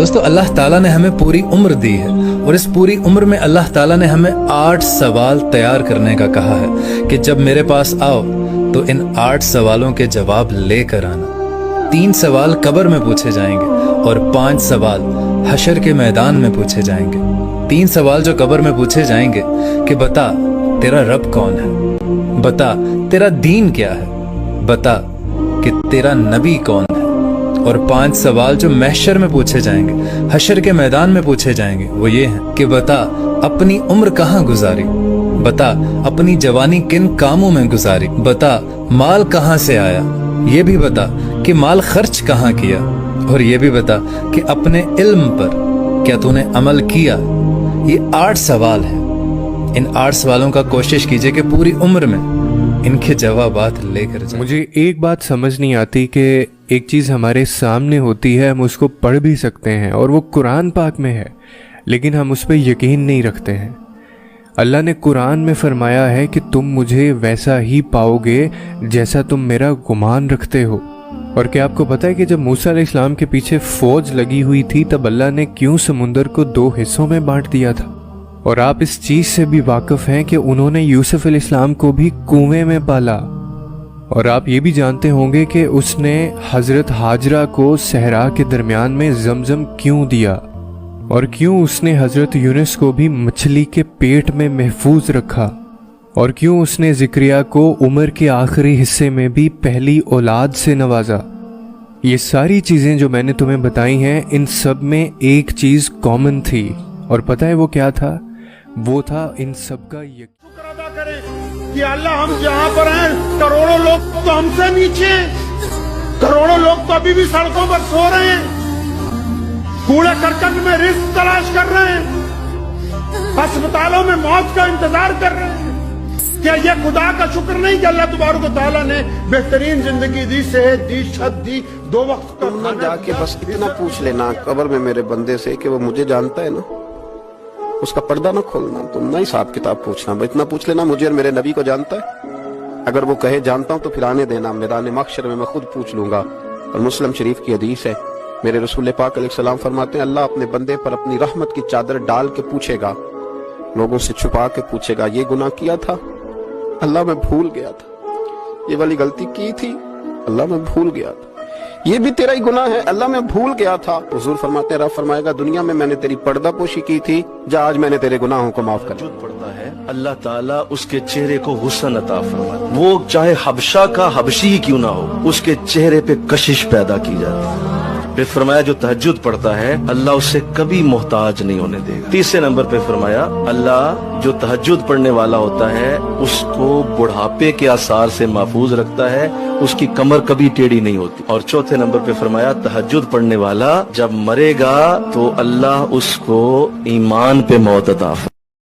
دوستو اللہ تعالیٰ نے ہمیں پوری عمر دی ہے اور اس پوری عمر میں اللہ تعالیٰ نے ہمیں 8 سوال تیار کرنے کا کہا ہے کہ جب میرے پاس آؤ تو ان 8 سوالوں کے جواب لے کر آنا۔ 3 سوال قبر میں پوچھے جائیں گے اور 5 سوال حشر کے میدان میں پوچھے جائیں گے۔ 3 سوال جو قبر میں پوچھے جائیں گے کہ بتا تیرا رب کون ہے، بتا تیرا دین کیا ہے، بتا کہ تیرا نبی کون ہے، اور 5 سوال جو محشر میں پوچھے جائیں گے، حشر کے میدان میں پوچھے جائیں گے، وہ یہ ہیں کہ بتا اپنی عمر کہاں گزاری، بتا اپنی جوانی کن کاموں میں گزاری، بتا مال کہاں سے آیا، یہ بھی بتا کہ مال خرچ کہاں کیا، اور یہ بھی بتا کہ اپنے علم پر کیا تو نے عمل کیا۔ یہ 8 سوال ہیں۔ ان 8 سوالوں کا کوشش کیجئے کہ پوری عمر میں ان کے جوابات لے کر جائیں۔ مجھے ایک بات سمجھ نہیں آتی کہ ایک چیز ہمارے سامنے ہوتی ہے، ہم اس کو پڑھ بھی سکتے ہیں اور وہ قرآن پاک میں ہے، لیکن ہم اس پہ یقین نہیں رکھتے ہیں۔ اللہ نے قرآن میں فرمایا ہے کہ تم مجھے ویسا ہی پاؤ گے جیسا تم میرا گمان رکھتے ہو۔ اور کیا آپ کو پتہ ہے کہ جب موسیٰ علیہ السلام کے پیچھے فوج لگی ہوئی تھی تب اللہ نے کیوں سمندر کو 2 حصوں میں بانٹ دیا تھا؟ اور آپ اس چیز سے بھی واقف ہیں کہ انہوں نے یوسف علیہ السلام کو بھی کنویں میں پالا، اور آپ یہ بھی جانتے ہوں گے کہ اس نے حضرت ہاجرہ کو صحرا کے درمیان میں زمزم کیوں دیا، اور کیوں اس نے حضرت یونس کو بھی مچھلی کے پیٹ میں محفوظ رکھا، اور کیوں اس نے زکریا کو عمر کے آخری حصے میں بھی پہلی اولاد سے نوازا۔ یہ ساری چیزیں جو میں نے تمہیں بتائی ہیں، ان سب میں ایک چیز کامن تھی، اور پتہ ہے وہ کیا تھا؟ وہ تھا ان سب کا شکر ادا کریں کہ اللہ ہم جہاں پر ہیں کروڑوں لوگ تو ہم سے نیچے ہیں، کروڑوں لوگ تو ابھی بھی سڑکوں پر سو رہے ہیں، کوڑے کرکٹ میں رزق تلاش کر رہے ہیں، ہسپتالوں میں موت کا انتظار کر رہے ہیں۔ کیا یہ خدا کا شکر نہیں کہ اللہ تبارک و تعالیٰ نے بہترین زندگی دی، صحت دی، چھت دی، 2 وقت کا کھانا جا کے بس اتنا پوچھ لینا قبر میں میرے بندے سے کہ وہ مجھے جانتا ہے نا، اس کا پردہ نہ کھولنا، تم نہ حساب کتاب پوچھنا، اتنا پوچھ لینا مجھے اور میرے نبی کو جانتا ہے۔ اگر وہ کہے جانتا ہوں تو پھر آنے دینا، میدان محشر میں خود پوچھ لوں گا۔ اور مسلم شریف کی حدیث ہے، میرے رسول پاک علیہ السلام فرماتے ہیں اللہ اپنے بندے پر اپنی رحمت کی چادر ڈال کے پوچھے گا، لوگوں سے چھپا کے پوچھے گا، یہ گناہ کیا تھا اللہ میں بھول گیا تھا، یہ والی غلطی کی تھی اللہ میں بھول گیا تھا، یہ بھی تیرا ہی گناہ ہے اللہ میں بھول گیا تھا۔ حضور فرماتے ہیں رب فرمائے گا دنیا میں نے تیری پردہ پوشی کی تھی، جا آج میں نے تیرے گناہوں کو معاف کر دیا۔ پڑتا ہے اللہ تعالیٰ اس کے چہرے کو حسن عطا فرماتا ہے، وہ چاہے حبشہ کا حبشی ہی کیوں نہ ہو، اس کے چہرے پہ کشش پیدا کی جاتی ہے۔ پھر فرمایا جو تہجد پڑھتا ہے اللہ اسے کبھی محتاج نہیں ہونے دے گا۔ 3 نمبر پہ فرمایا اللہ جو تہجد پڑھنے والا ہوتا ہے اس کو بڑھاپے کے آثار سے محفوظ رکھتا ہے، اس کی کمر کبھی ٹیڑھی نہیں ہوتی۔ اور 4 نمبر پہ فرمایا تہجد پڑھنے والا جب مرے گا تو اللہ اس کو ایمان پہ موت عطا فرمائے۔